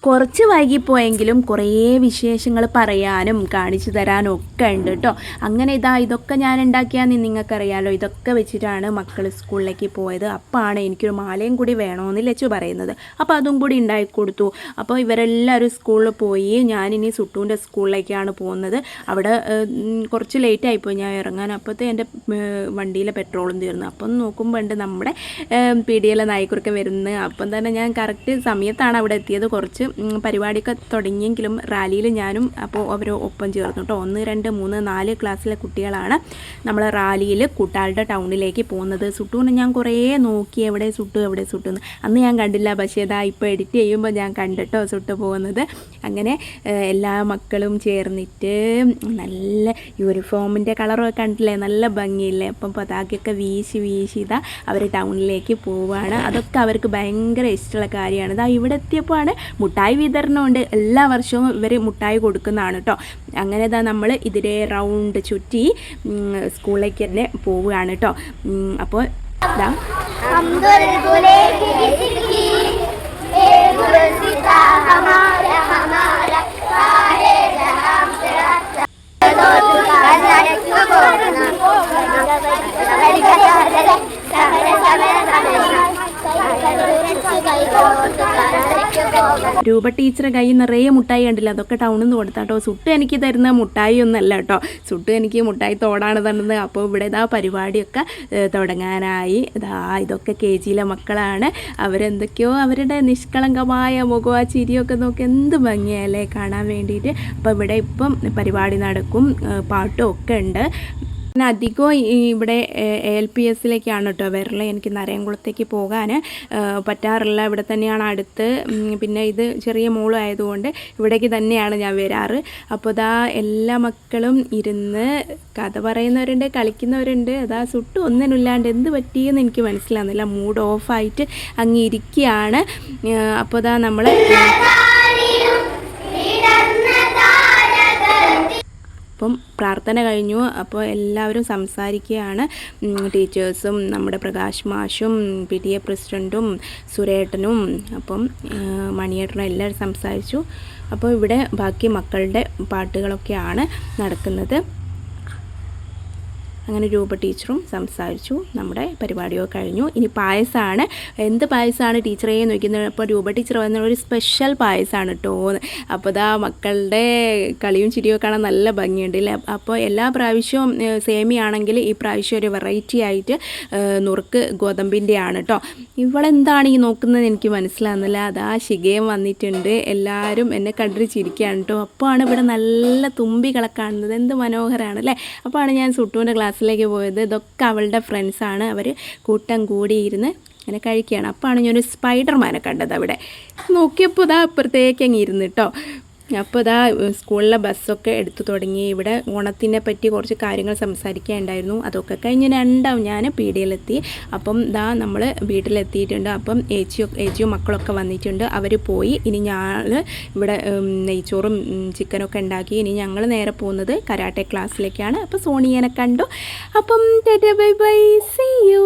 കുറച്ച് വൈകിപ്പോയെങ്കിലും കുറേ വിശേഷങ്ങൾ പറയാനും കാണിച്ചു തരാനും ഒക്കെ ഉണ്ട് കേട്ടോ. അങ്ങനെ ഇതൊക്കെ ഞാൻ ഉണ്ടാക്കിയാന്ന് നിങ്ങൾക്കറിയാലോ. ഇതൊക്കെ വെച്ചിട്ടാണ് മക്കൾ സ്കൂളിലേക്ക് പോയത്. അപ്പാണ് എനിക്കൊരു മാലയും കൂടി വേണമെന്ന് ലച്ചു പറയുന്നത്. അപ്പോൾ അതും കൂടി ഉണ്ടാക്കി കൊടുത്തു. അപ്പോൾ ഇവരെല്ലാവരും സ്കൂളിൽ പോയി. ഞാനിനി സുട്ടൂൻ്റെ സ്കൂളിലേക്കാണ് പോകുന്നത്. അവിടെ കുറച്ച് ലേറ്റ് ആയിപ്പോയി ഞാൻ ഇറങ്ങാൻ. അപ്പോഴത്തെ എൻ്റെ വണ്ടിയിലെ പെട്രോളും തീർന്നു. അപ്പം നോക്കുമ്പോൾ ഉണ്ട് നമ്മുടെ പീടികയിലെ നായ്ക്കുറൊക്കെ വരുന്നത്. അപ്പം തന്നെ ഞാൻ കറക്റ്റ് സമയത്താണ് അവിടെ എത്തിയത്. കുറച്ച് പരിപാടിയൊക്കെ തുടങ്ങിയെങ്കിലും റാലിയിൽ ഞാനും അപ്പോൾ അവർ ഒപ്പം ചേർന്നു കേട്ടോ. 1, 2, 3, 4 ക്ലാസ്സിലെ കുട്ടികളാണ് നമ്മൾ റാലിയിൽ കൂട്ടാളുടെ ടൗണിലേക്ക് പോകുന്നത്. സുട്ടുവിനെ ഞാൻ കുറേ നോക്കി, എവിടെ സുട്ടു എന്ന്. അന്ന് ഞാൻ കണ്ടില്ല, പക്ഷേ ഇപ്പോൾ എഡിറ്റ് ചെയ്യുമ്പോൾ ഞാൻ കണ്ടിട്ടോ സുട്ടു പോകുന്നത്. അങ്ങനെ എല്ലാ മക്കളും ചേർന്നിട്ട് നല്ല യൂണിഫോമിൻ്റെ കളറൊക്കെ കണ്ടില്ലേ, നല്ല ഭംഗിയില്ലേ. അപ്പം പതാകയൊക്കെ വീശി അവർ ടൗണിലേക്ക് പോവുകയാണ്. അതൊക്കെ അവർക്ക് ഭയങ്കര ഇഷ്ടമുള്ള കാര്യമാണ്. ഇവിടെ എത്തിയപ്പോഴാണ് മുട്ടായി വിതരണമുണ്ട്. എല്ലാ വർഷവും ഇവർ മുട്ടായി കൊടുക്കുന്നതാണ് കേട്ടോ. അങ്ങനെ നമ്മൾ ഇതിലെ റൗണ്ട് ചുറ്റി സ്കൂളിലേക്ക് തന്നെ പോവുകയാണ് കേട്ടോ. അപ്പോൾ രൂപ ടീച്ചറെ കൈ നിറയെ മുട്ടായി കണ്ടില്ല, അതൊക്കെ ടൗണിൽ നിന്ന് കൊടുത്താട്ടോ. സുട്ട് എനിക്ക് തരുന്ന മുട്ടായി ഒന്നല്ല കേട്ടോ, സുട്ട് എനിക്ക് മുട്ടായി തോടാണ് തരുന്നത്. അപ്പോൾ ഇവിടെ പരിപാടിയൊക്കെ തുടങ്ങാനായി. ഇതൊക്കെ KGയിലെ മക്കളാണ്. അവരെന്തൊക്കെയോ അവരുടെ നിഷ്കളങ്കമായ മുഖം, ആ ചിരിയൊക്കെ നോക്കി എന്ത് ഭംഗിയല്ലേ കാണാൻ വേണ്ടിയിട്ട്. അപ്പോൾ ഇവിടെ ഇപ്പം പരിപാടി നടക്കും, പാട്ടും ഒക്കെ ഉണ്ട്. പിന്നെ അധികം ഇവിടെ ALPSയിലേക്കാണ് കേട്ടോ വരൽ. എനിക്ക് നരയംകുളത്തേക്ക് പോകാൻ പറ്റാറില്ല, ഇവിടെ തന്നെയാണ് അടുത്ത്. പിന്നെ ഇത് ചെറിയ മോളും ആയതുകൊണ്ട് ഇവിടേക്ക് തന്നെയാണ് ഞാൻ വരാറ്. അപ്പോൾ എല്ലാ മക്കളും ഇരുന്ന് കഥ പറയുന്നവരുണ്ട്, കളിക്കുന്നവരുണ്ട്. സുട്ട് ഒന്നിനുമില്ലാണ്ട് എന്ത് പറ്റിയെന്ന് എനിക്ക് മനസ്സിലാകുന്നില്ല. മൂഡ് ഓഫായിട്ട് അങ്ങ് ഇരിക്കുകയാണ്. അപ്പോൾ നമ്മൾ അപ്പം പ്രാർത്ഥന കഴിഞ്ഞു. അപ്പോൾ എല്ലാവരും സംസാരിക്കുകയാണ്. ടീച്ചേഴ്സും നമ്മുടെ പ്രകാശ് മാഷും PTA പ്രസിഡൻറ്റും സുരേട്ടനും അപ്പം മണിയേട്ടനും എല്ലാവരും സംസാരിച്ചു. അപ്പോൾ ഇവിടെ ബാക്കി മക്കളുടെ പാട്ടുകളൊക്കെയാണ് നടക്കുന്നത്. അങ്ങനെ രൂപ ടീച്ചറും സംസാരിച്ചു. നമ്മുടെ പരിപാടിയൊക്കെ കഴിഞ്ഞു. ഇനി പായസമാണ്. എന്ത് പായസമാണ് ടീച്ചറേ നോക്കുന്നത്. അപ്പോൾ രൂപ ടീച്ചർ വന്ന ഒരു സ്പെഷ്യൽ പായസമാണ് കേട്ടോ. അപ്പോൾ മക്കളുടെ കളിയും ചിരിയും കാണാൻ നല്ല ഭംഗിയുണ്ട് അല്ലേ. അപ്പോൾ എല്ലാ പ്രാവശ്യവും സേമിയാണെങ്കിൽ ഈ പ്രാവശ്യം ഒരു വെറൈറ്റി ആയിട്ട് നുറുക്ക് ഗോതമ്പിൻ്റെ ആണ് കേട്ടോ. ഇവളെന്താണ് ഈ നോക്കുന്നത് എനിക്ക് മനസ്സിലാകുന്നില്ല. ശിഖയും വന്നിട്ടുണ്ട്. എല്ലാവരും എന്നെ കണ്ടിട്ട് ചിരിക്കുകയാണ് കേട്ടോ. അപ്പോഴാണ് ഇവിടെ നല്ല തുമ്പികളെ കാണുന്നത്. എന്ത് മനോഹരമാണ് അല്ലേ. അപ്പോഴാണ് ഞാൻ സുട്ടുവിൻ്റെ ക്ലാസ്സിലേക്ക് പോയത്. ഇതൊക്കെ അവളുടെ ഫ്രണ്ട്സാണ്. അവർ കൂട്ടം കൂടിയിരുന്ന് അങ്ങനെ കഴിക്കുകയാണ്. അപ്പോഴാണ് ഞാനൊരു സ്പൈഡർമാനെ കണ്ടത്. അവിടെ നോക്കിയപ്പോൾ ഇപ്പുറത്തേക്ക് അങ്ങ് ഇരുന്ന് കേട്ടോ. അപ്പോൾ സ്കൂളിലെ ബസ്സൊക്കെ എടുത്തു തുടങ്ങി. ഇവിടെ ഓണത്തിനെ പറ്റി കുറച്ച് കാര്യങ്ങൾ സംസാരിക്കാനുണ്ടായിരുന്നു. അതൊക്കെ കഴിഞ്ഞ് ഞാൻ പീടികയിലെത്തി. അപ്പം നമ്മൾ വീട്ടിലെത്തിയിട്ടുണ്ട്. അപ്പം ഏച്ചിയും മക്കളൊക്കെ വന്നിട്ടുണ്ട്. അവർ പോയി. ഇനി ഞാൻ ഇവിടെ നെയ്ച്ചോറും ചിക്കനൊക്കെ ഉണ്ടാക്കി. ഇനി ഞങ്ങൾ നേരെ പോകുന്നത് കരാട്ടെ ക്ലാസ്സിലേക്കാണ്. അപ്പോൾ സോണിയനെ കണ്ടു. അപ്പം ബൈ ബൈ, സീ യു.